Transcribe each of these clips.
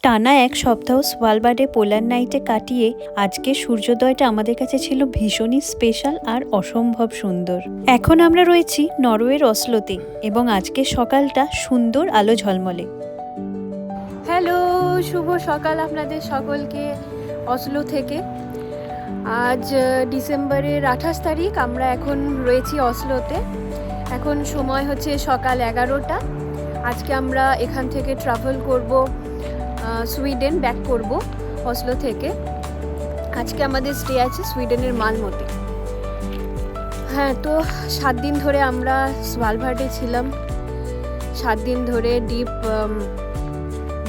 টানা এক সপ্তাহ স্ভালবার্ডে পোলার নাইটে কাটিয়ে আজকে সূর্যোদয়টা আমাদের কাছে ছিল ভীষণই স্পেশাল আর অসম্ভব সুন্দর। এখন আমরা রয়েছি নরওয়ের অসলোতে এবং আজকে সকালটা সুন্দর আলো ঝলমলে। হ্যালো, শুভ সকাল আপনাদের সকলকে অসলো থেকে। আজ ডিসেম্বরের 28 তারিখ। আমরা এখন রয়েছি অসলোতে। এখন সময় হচ্ছে সকাল 11টা। আজকে আমরা এখান থেকে ট্রাভেল করব সুইডেন, ব্যাক করব অসলো থেকে। আজকে আমাদের স্টে আছে সুইডেনের মালমোতে। হ্যাঁ, তো 7 দিন ধরে আমরা স্ভালবার্ডে ছিলাম। 7 দিন ধরে ডিপ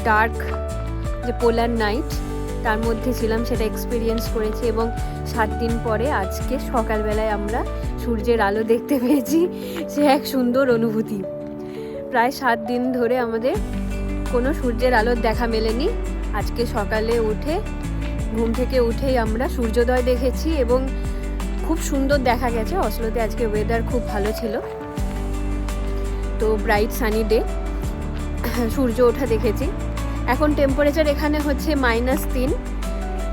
ডার্ক যে পোলার নাইট তার মধ্যে ছিলাম, সেটা এক্সপিরিয়েন্স করেছি। এবং 7 দিন পরে আজকে সকালবেলায় আমরা সূর্যের আলো দেখতে পেয়েছি। সে এক সুন্দর অনুভূতি। প্রায় 7 দিন ধরে আমাদের কোনো সূর্যের আলোর দেখা মেলেনি। আজকে সকালে উঠে ঘুম থেকে উঠেই আমরা সূর্যোদয় দেখেছি এবং খুব সুন্দর দেখা গেছে। অসলোতে আজকে ওয়েদার খুব ভালো ছিল, তো ব্রাইট সানি ডে, সূর্য ওঠা দেখেছি। এখন টেম্পারেচার এখানে হচ্ছে -3।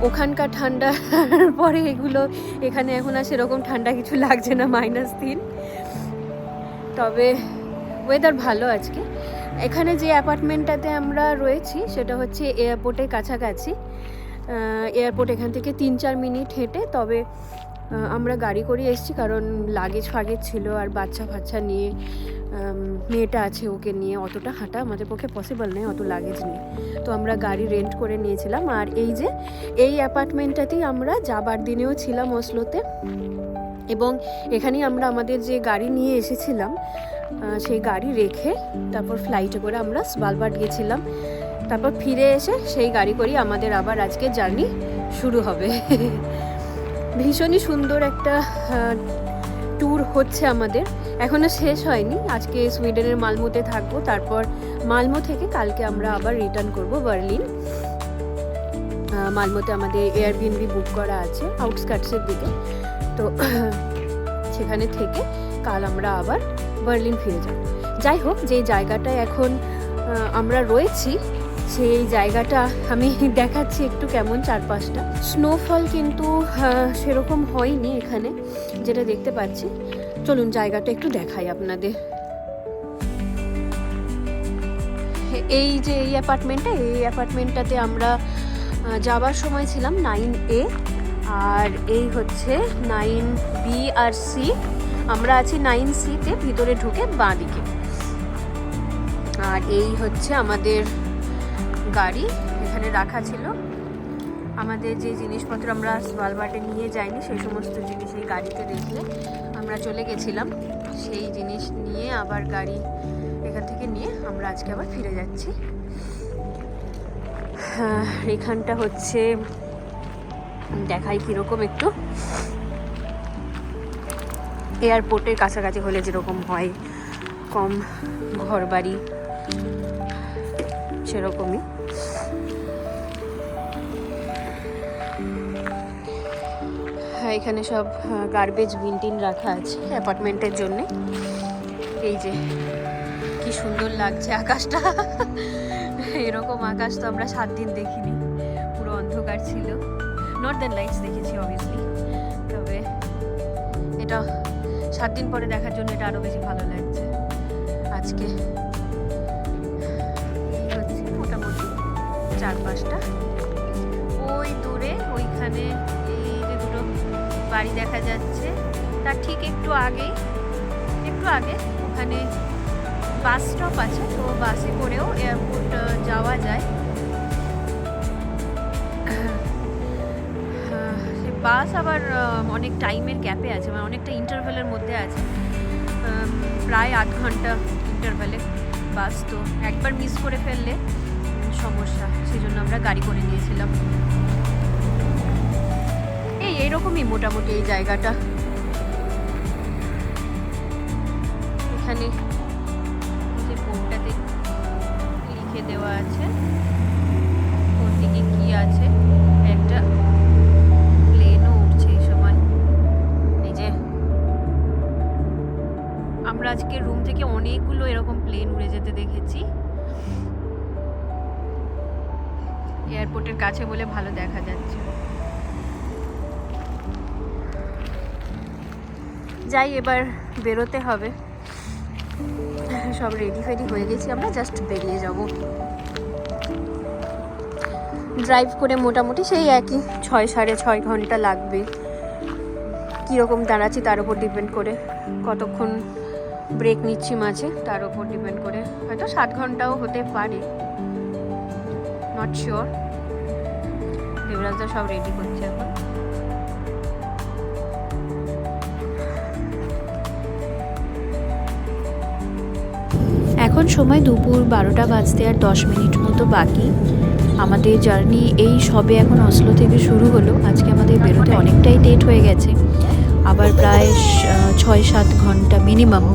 ওখানকার ঠান্ডার পরে এখানে এখন আর সেরকম ঠান্ডা কিছু লাগছে না, -3। তবে ওয়েদার ভালো আজকে। এখানে যে অ্যাপার্টমেন্টটাতে আমরা রয়েছি সেটা হচ্ছে এয়ারপোর্টের কাছাকাছি। এয়ারপোর্ট এখান থেকে 3-4 মিনিট হেঁটে। তবে আমরা গাড়ি করে এসেছি কারণ লাগেজ ছিল, আর বাচ্চা নিয়ে, মেয়েটা আছে, ওকে নিয়ে অতটা হাঁটা আমাদের পক্ষে পসিবল নেই, অত লাগেজ নিয়ে। তো আমরা গাড়ি রেন্ট করে নিয়েছিলাম। আর এই অ্যাপার্টমেন্টটাতেই আমরা যাবার দিনেও ছিলাম অসলোতে। এবং এখানেই আমরা আমাদের যে গাড়ি নিয়ে এসেছিলাম সেই গাড়ি রেখে তারপর ফ্লাইটে করে আমরা স্ভালবার্ড গেছিলাম। তারপর ফিরে এসে সেই গাড়ি করেই আমাদের আবার আজকে জার্নি শুরু হবে। ভীষণই সুন্দর একটা ট্যুর হচ্ছে আমাদের, এখনও শেষ হয়নি। আজকে সুইডেনের মালমোতে থাকবো, তারপর মালমো থেকে কালকে আমরা আবার রিটার্ন করব বার্লিন। মালমোতে আমাদের এয়ারবিএনবি বুক করা আছে আউটস্কার্টসের দিকে, তো সেখানে থেকে কাল আমরা আবার বার্লিন ফিরে যাব। যাই হোক, যে জায়গাটায় এখন আমরা রয়েছি সেই জায়গাটা আমি দেখাচ্ছি একটু কেমন চারপাশটা। স্নোফল কিন্তু সেরকম হয়নি এখানে, যেটা দেখতে পাচ্ছি। চলুন জায়গাটা একটু দেখাই আপনাদের। এই অ্যাপার্টমেন্টটাতে আমরা যাবার সময় ছিলাম 9A, আর এই হচ্ছে 9B আর C। আমরা আছি 9Cতে, ভিতরে ঢুকে বাঁ দিকে। আর এই হচ্ছে আমাদের গাড়ি, এখানে রাখা ছিল। আমাদের যে জিনিসপত্র আমরা স্ভালবার্ডে নিয়ে যাইনি সেই সমস্ত জিনিস এই গাড়িতে রেখে আমরা চলে গেছিলাম। সেই জিনিস নিয়ে আবার গাড়ি এখান থেকে নিয়ে আমরা আজকে আবার ফিরে যাচ্ছি। এখানটা হচ্ছে দেখাই কীরকম, একটু এয়ারপোর্টের কাছাকাছি হলে যেরকম হয়, কম ঘর বাড়ি সেরকমই। এখানে সব গার্বেজ বিন রাখা আছে অ্যাপার্টমেন্টের জন্যে। এই যে কি সুন্দর লাগছে আকাশটা। এরকম আকাশ তো আমরা 7 দিন দেখিনি, পুরো অন্ধকার ছিল। নর্দার্ন লাইটস দেখেছি অবভিয়াসলি, তবে এটা 7 দিন পরে দেখার জন্য এটা আরও বেশি ভালো লাগছে আজকে। হচ্ছে মোটামুটি চারপাশটা। ওই দূরে ওইখানে এই যে দুটো বাড়ি দেখা যাচ্ছে, তার ঠিক একটু আগে ওখানে বাস স্টপ আছে, তো বাসে করেও এয়ারপোর্ট যাওয়া যায়। বাস আবার অনেক টাইমের গ্যাপে আছে, মানে অনেকটা ইন্টারভ্যালের মধ্যে আছে, প্রায় 8 ঘন্টা ইন্টারভ্যালে বাস। তো একবার মিস করে ফেললে সমস্যা, সেই জন্য আমরা গাড়ি করে নিয়েছিলাম। এইরকমই মোটামুটি এই জায়গাটা। এখানে যে বোর্ডটাতে লিখে দেওয়া আছে কোন দিকে কি আছে। একটা প্লেনও উঠছে এই সময়। এই যে আমরা আজকে রুম থেকে অনেকগুলো এরকম প্লেন উড়ে যেতে দেখেছি। এয়ারপোর্টের কাছে বলে ভালো দেখা যাচ্ছে। যাই, এবার বেরোতে হবে। সব রেডি ফেডি হয়ে গেছি, আমরা জাস্ট বেরিয়ে যাব। ড্রাইভ করে মোটামুটি সেই একই 6-6.5 ঘন্টা লাগবে। কীরকম দাঁড়াচ্ছি তার উপর ডিপেন্ড করে, কতক্ষণ ব্রেক নিচ্ছি মাঝে তার উপর ডিপেন্ড করে, হয়তো 7 ঘন্টাও হতে পারে, নট শিওর। দেবরাজদা সব রেডি করছে এখন। এখন সময় দুপুর 12টা বাজতে আর 10 মিনিট মতো বাকি। আমাদের জার্নি এই সবে এখন অসলো থেকে শুরু হলো। আজকে আমাদের বেরোতে অনেকটাই লেট হয়ে গেছে, আবার প্রায় 6-7 ঘন্টা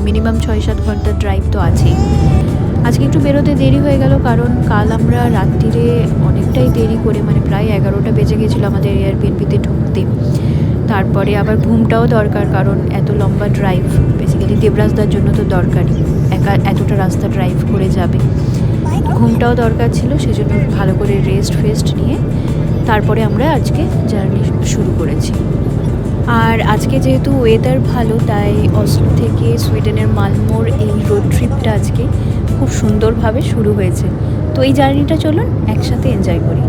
মিনিমাম 6-7 ঘন্টা ড্রাইভ তো আছেই। আজকে একটু বেরোতে দেরি হয়ে গেল, কারণ কাল আমরা রাত্রিরে অনেকটাই দেরি করে, মানে প্রায় 11টা বেজে গেছিলো আমাদের এয়ারবিএনবিতে ঢুকতে। তারপরে আবার ঘুমটাও দরকার, কারণ এত লম্বা ড্রাইভ বেসিক্যালি দেবরাজদার জন্য তো দরকারই, একা এতটা রাস্তা ড্রাইভ করে যাবে, ঘুমটাও দরকার ছিল। সেজন্য ভালো করে রেস্ট নিয়ে তারপরে আমরা আজকে জার্নি শুরু করেছি। আর আজকে যেহেতু ওয়েদার ভালো, তাই অসলো থেকে সুইডেনের মালমোর এই রোড ট্রিপটা আজকে খুব সুন্দরভাবে শুরু হয়েছে। তো এই জার্নিটা চলুন একসাথে এনজয় করি।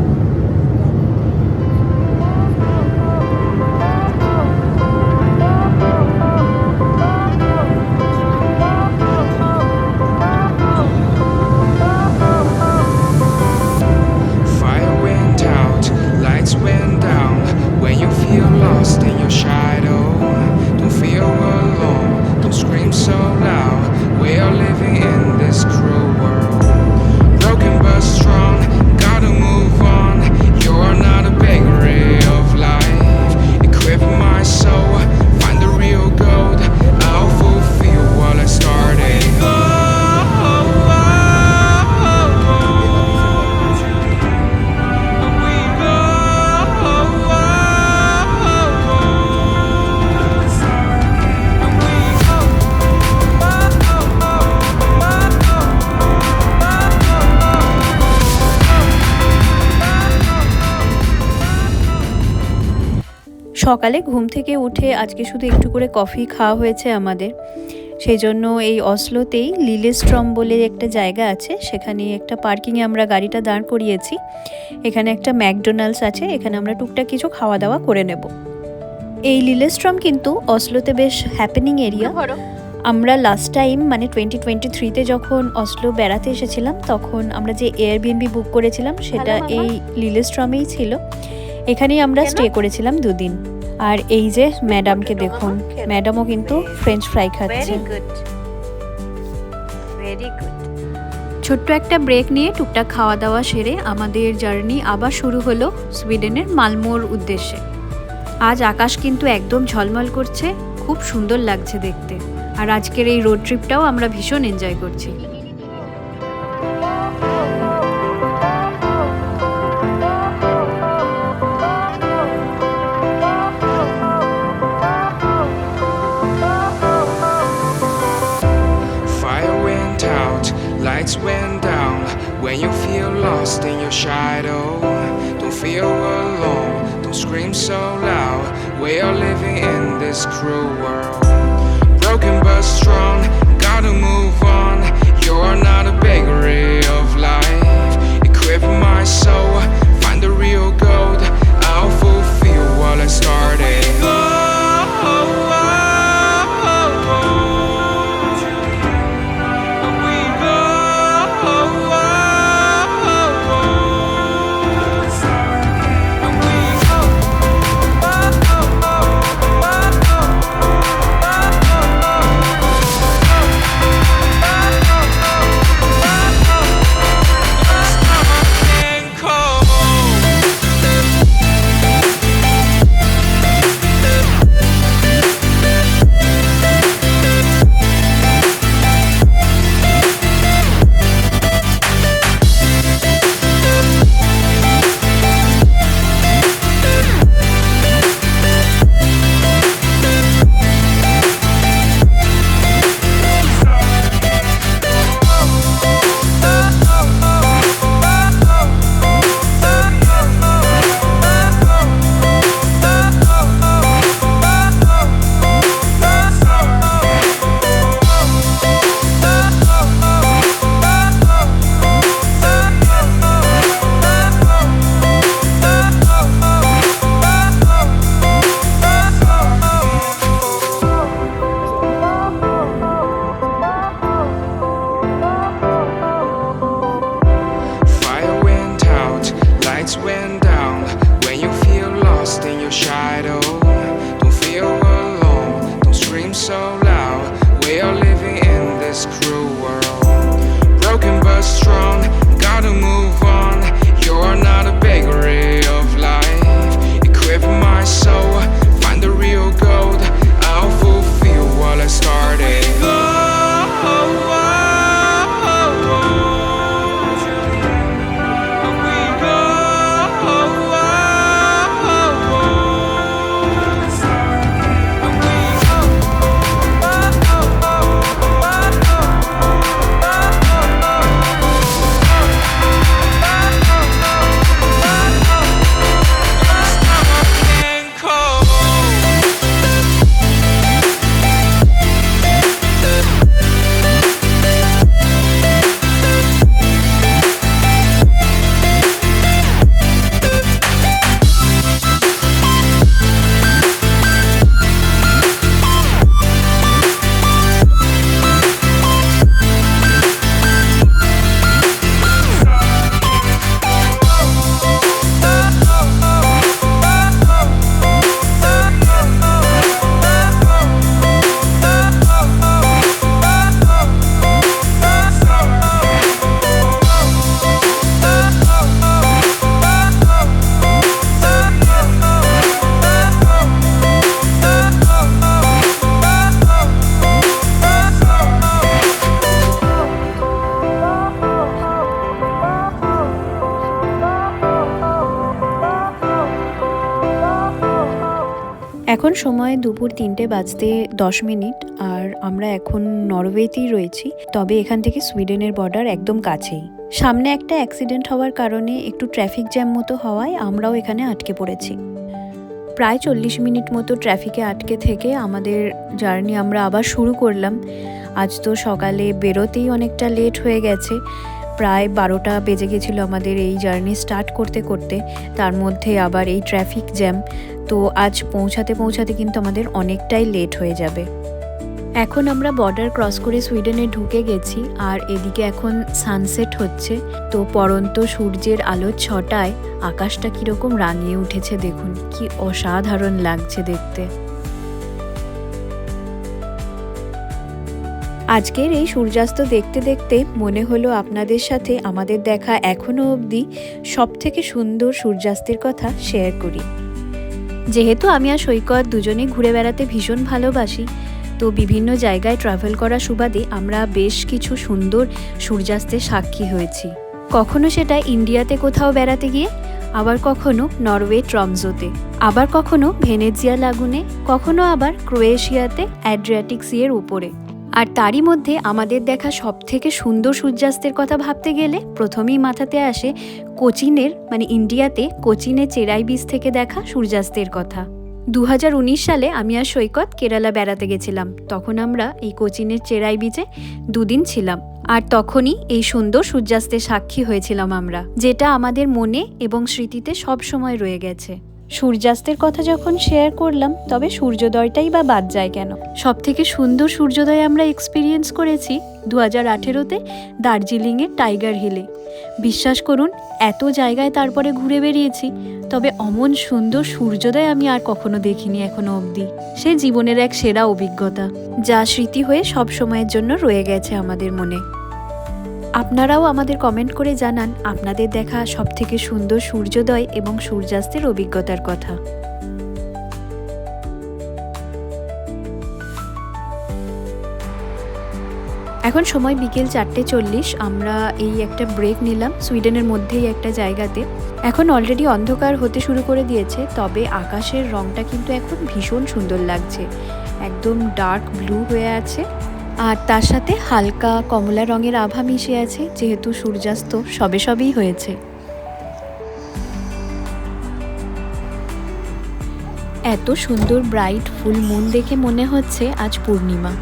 সকালে ঘুম থেকে উঠে আজকে শুধু একটু করে কফি খাওয়া হয়েছে আমাদের। সেই জন্য এই অসলোতেই লিলেস্ট্রম বলে একটা জায়গা আছে, সেখানে একটা পার্কিংয়ে আমরা গাড়িটা দাঁড় করিয়েছি। এখানে একটা ম্যাকডোনাল্ডস আছে, এখানে আমরা টুকটাক কিছু খাওয়া দাওয়া করে নেব। এই লিলেস্ট্রম কিন্তু অসলোতে বেশ হ্যাপেনিং এরিয়া। আমরা লাস্ট টাইম মানে 2023-তে যখন অসলো বেড়াতে এসেছিলাম, তখন আমরা যে এয়ারবিএনবি বুক করেছিলাম সেটা এই লিলেস্ট্রমেই ছিল। এখানেই আমরা স্টে করেছিলাম 2 দিন। আর এই যে ম্যাডামকে দেখুন, ম্যাডামও কিন্তু ফ্রেঞ্চ ফ্রাই খাচ্ছে। ছোট্ট একটা ব্রেক নিয়ে টুকটাক খাওয়া দাওয়া সেরে আমাদের জার্নি আবার শুরু হলো সুইডেনের মালমোর উদ্দেশ্যে। আজ আকাশ কিন্তু একদম ঝলমল করছে, খুব সুন্দর লাগছে দেখতে। আর আজকের এই রোড ট্রিপটাও আমরা ভীষণ এনজয় করছি। Lights went down when you feel lost in your shadow. Don't feel alone, don't scream so loud. We are living in this cruel world. Broken but strong, gotta move on. You're not a bakery of life. Equip my soul, find the real gold. I'll fulfill what I started. Cold. এখন সময় দুপুর 3টে বাজতে 10 minute আর আমরা এখন নরওয়েতেই রয়েছি, তবে এখান থেকে সুইডেনের বর্ডার একদম কাছেই। সামনে একটা অ্যাক্সিডেন্ট হওয়ার কারণে একটু ট্রাফিক জ্যাম মতো হওয়ায় আমরাও এখানে আটকে পড়েছি। প্রায় 40 মিনিট মতো ট্রাফিকে আটকে থেকে আমাদের জার্নি আমরা আবার শুরু করলাম। আজ তো সকালে বেরোতেই অনেকটা লেট হয়ে গেছে, প্রায় 12টা বেজে গেছিলো আমাদের এই জার্নি স্টার্ট করতে করতে, তার মধ্যে আবার এই ট্রাফিক জ্যাম। তো আজ পৌঁছাতে কিন্তু আমাদের অনেকটাই লেট হয়ে যাবে। এখন আমরা বর্ডার ক্রস করে সুইডেনে ঢুকে গেছি আর এদিকে এখন সানসেট হচ্ছে। তো পড়ন্ত সূর্যের আলোর ছটায় আকাশটা কীরকম রাঙিয়ে উঠেছে দেখুন, কি অসাধারণ লাগছে দেখতে। আজকের এই সূর্যাস্ত দেখতে দেখতে মনে হলো আপনাদের সাথে আমাদের দেখা এখনও অবধি সবথেকে সুন্দর সূর্যাস্তের কথা শেয়ার করি। যেহেতু আমি আর সৈকত দুজনেই ঘুরে বেড়াতে ভীষণ ভালোবাসি, তো বিভিন্ন জায়গায় ট্রাভেল করার সুবাদে আমরা বেশ কিছু সুন্দর সূর্যাস্তের সাক্ষী হয়েছি। কখনো সেটা ইন্ডিয়াতে কোথাও বেড়াতে গিয়ে, আবার কখনো নরওয়ে ট্রমজোতে, আবার কখনো ভেনেজিয়া লাগুনে, কখনো আবার ক্রোয়েশিয়াতে অ্যাড্রিয়াটিক সিয়ের উপরে। আর তারই মধ্যে আমাদের দেখা সবথেকে সুন্দর সূর্যাস্তের কথা ভাবতে গেলে প্রথমেই মাথাতে আসে কোচিনের, মানে ইন্ডিয়াতে কোচিনের চেরাই বিচ থেকে দেখা সূর্যাস্তের কথা। 2019 সালে আমি আর সৈকত কেরালা বেড়াতে গেছিলাম, তখন আমরা এই কোচিনের চেরাই বিচে 2 দিন ছিলাম। আর তখনই এই সুন্দর সূর্যাস্তের সাক্ষী হয়েছিলাম আমরা, যেটা আমাদের মনে এবং স্মৃতিতে সব সময় রয়ে গেছে। সূর্যাস্তের কথা যখন শেয়ার করলাম, তবে সূর্যোদয়টাই বা বাদ যায় কেন? সবথেকে সুন্দর সূর্যোদয় আমরা এক্সপিরিয়েন্স করেছি 2018-তে দার্জিলিংয়ের টাইগার হিলে। বিশ্বাস করুন, এত জায়গায় তারপরে ঘুরে বেরিয়েছি, তবে অমন সুন্দর সূর্যোদয় আমি আর কখনো দেখিনি এখনো অবধি। সে জীবনের এক সেরা অভিজ্ঞতা, যা স্মৃতি হয়ে সব সময়ের জন্য রয়ে গেছে আমাদের মনে। আপনারাও আমাদের কমেন্ট করে জানান আপনাদের দেখা সবথেকে সুন্দর সূর্যোদয় এবং সূর্যাস্তের অভিজ্ঞতার কথা। এখন সময় বিকেল 4:40। আমরা এই একটা ব্রেক নিলাম সুইডেনের মধ্যেই একটা জায়গাতে। এখন অলরেডি অন্ধকার হতে শুরু করে দিয়েছে, তবে আকাশের রংটা কিন্তু এখন ভীষণ সুন্দর লাগছে, একদম ডার্ক ব্লু হয়ে আছে আর তার সাথে হালকা কমলা রঙের আভা মিশে আছে, যেহেতু সূর্যাস্ত সবেই হয়েছে। এত সুন্দর ব্রাইট ফুল মুন দেখে মনে হচ্ছে আজ পূর্ণিমা।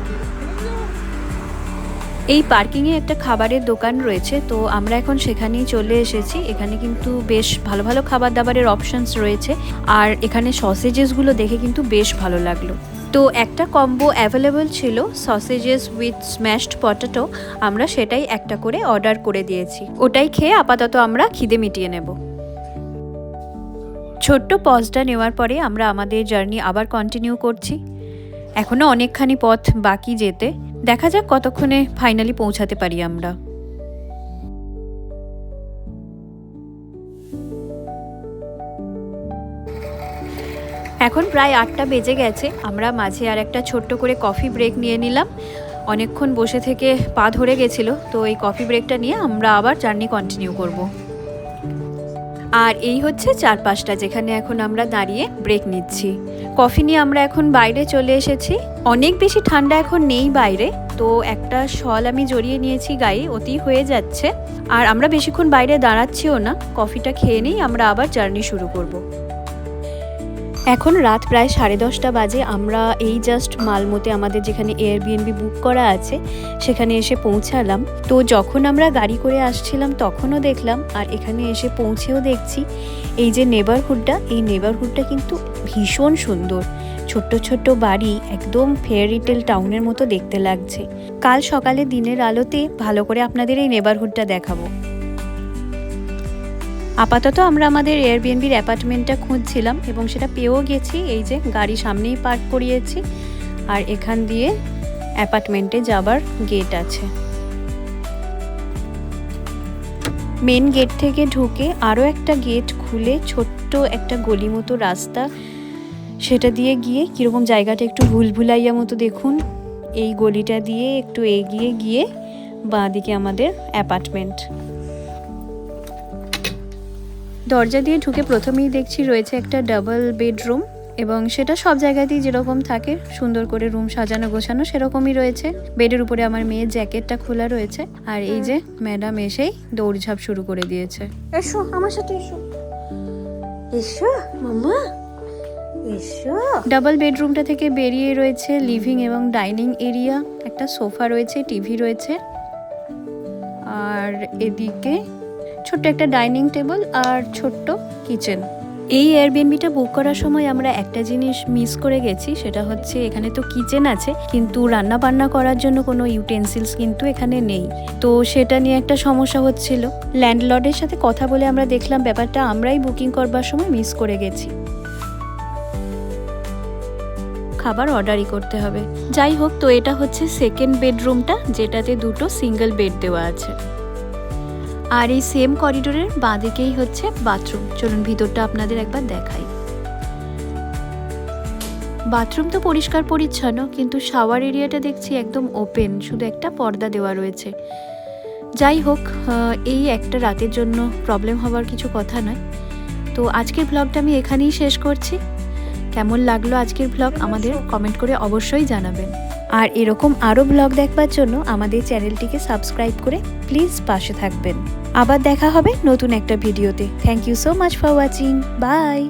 এই পার্কিংয়ে একটা খাবারের দোকান রয়েছে, তো আমরা এখন সেখানেই চলে এসেছি। এখানে কিন্তু বেশ ভালো ভালো খাবার দাবারের অপশনস রয়েছে, আর এখানে সসেজেসগুলো দেখে কিন্তু বেশ ভালো লাগলো। তো একটা কম্বো অ্যাভেলেবল ছিল, সসেজেস উইথ স্ম্যাশড পটেটো। আমরা সেটাই একটা করে অর্ডার করে দিয়েছি, ওটাই খেয়ে আপাতত আমরা খিদে মিটিয়ে নেব। ছোট্ট পজটা নেওয়ার পরে আমরা আমাদের জার্নি আবার কন্টিনিউ করছি। এখনও অনেকখানি পথ বাকি যেতে, দেখা যাক কতক্ষণে ফাইনালি পৌঁছাতে পারি আমরা। এখন প্রায় 8টা বেজে গেছে। আমরা মাঝে আর একটা ছোট্ট করে কফি ব্রেক নিয়ে নিলাম। অনেকক্ষণ বসে থেকে পা ধরে গেছিল, তো এই কফি ব্রেকটা নিয়ে আমরা আবার জার্নি কন্টিনিউ করব। আর এই হচ্ছে চারপাশটা যেখানে এখন আমরা দাঁড়িয়ে ব্রেক নিচ্ছি। কফি নিয়ে আমরা এখন বাইরে চলে এসেছি। অনেক বেশি ঠান্ডা এখন নেই বাইরে, তো একটা শল আমি জড়িয়ে নিয়েছি গায়ে, ওতেই হয়ে যাচ্ছে। আর আমরা বেশিক্ষণ বাইরে দাঁড়াচ্ছিও না, কফিটা খেয়ে নিই আমরা আবার জার্নি শুরু করব। এখন রাত প্রায় 10:30 বাজে। আমরা এই জাস্ট মালমোতে আমাদের যেখানে এয়ারবিএনবি বুক করা আছে সেখানে এসে পৌঁছালাম। তো যখন আমরা গাড়ি করে আসছিলাম তখনও দেখলাম, আর এখানে এসে পৌঁছেও দেখছি, এই যে নেবারহুডটা, এই নেবারহুডটা কিন্তু ভীষণ সুন্দর। ছোট্ট ছোট্ট বাড়ি, একদম ফেয়ারিটেল টাউনের মতো দেখতে লাগছে। কাল সকালে দিনের আলোতে ভালো করে আপনাদের এই নেবারহুডটা দেখাবো। আপাতত আমরা আমাদের এয়ারবিএনবির অ্যাপার্টমেন্টটা খুঁজছিলাম এবং সেটা পেয়েও গেছি। এই যে গাড়ি সামনেই পার্ক করিয়েছি, আর এখান দিয়ে অ্যাপার্টমেন্টে যাবার গেট আছে। মেন গেট থেকে ঢুকে আরও একটা গেট খুলে ছোট্ট একটা গলি মতো রাস্তা, সেটা দিয়ে গিয়ে কীরকম জায়গাটা একটু ভুলভুলাইয়া মতো দেখুন। এই গলিটা দিয়ে একটু এগিয়ে গিয়ে বাঁ দিকে আমাদের অ্যাপার্টমেন্ট। দরজা দিয়ে ঢুকে প্রথমেই দেখছি রয়েছে একটা ডাবল বেডরুম। এবং সেটা সব জায়গাতেই যেরকম থাকে, সুন্দর করে রুম সাজানো গোছানো সেরকমই রয়েছে। বেডের উপরে আমার মেয়ের জ্যাকেটটা খোলা রয়েছে, আর এই যে ম্যাডাম এসেই দৌড়ঝাঁপ শুরু করে দিয়েছে। এসো আমার সাথে এসো, এসো মামা এসো। ডাবল বেডরুমটা থেকে বেরিয়ে রয়েছে লিভিং এবং ডাইনিং এরিয়া, একটা সোফা রয়েছে, টিভি রয়েছে, আর এদিকে ছোট্ট একটা ডাইনিং টেবিল আর ছোট্ট কিচেন। এই এয়ারবিএনবিটা বুক করার সময় আমরা একটা জিনিস মিস করে গেছি, সেটা হচ্ছে এখানে তো কিচেন আছে কিন্তু রান্না বান্না করার জন্য কোনো ইউটেন্সিলস কিন্তু এখানে নেই। তো সেটা নিয়ে একটা সমস্যা হচ্ছিল। ল্যান্ডলর্ডের সাথে কথা বলে আমরা দেখলাম ব্যাপারটা আমরাই বুকিং করবার সময় মিস করে গেছি। খাবার অর্ডারই করতে হবে। যাই হোক, তো এটা হচ্ছে সেকেন্ড বেডরুমটা, যেটাতে দুটো সিঙ্গেল বেড দেওয়া আছে। আর এই সেম করিডোরের বাঁদিকেই হচ্ছে বাথরুম। চলুন ভিতরটা আপনাদের একবার দেখাই। বাথরুম তো পরিষ্কার পরিচ্ছন্ন, কিন্তু শাওয়ার এরিয়াটা দেখছি একদম ওপেন, শুধু একটা পর্দা দেওয়া রয়েছে। যাই হোক, এই একটা রাতের জন্য প্রবলেম হওয়ার কিছু কথা নয়। তো আজকের ব্লগটা আমি এখানেই শেষ করছি। কেমন লাগলো আজকের ব্লগ আমাদের কমেন্ট করে অবশ্যই জানাবেন। আর এরকম আরও ব্লগ দেখবার জন্য আমাদের চ্যানেলটিকে সাবস্ক্রাইব করে প্লিজ পাশে থাকবেন। আবার দেখা হবে নতুন একটা ভিডিওতে। Thank you so much for watching. By.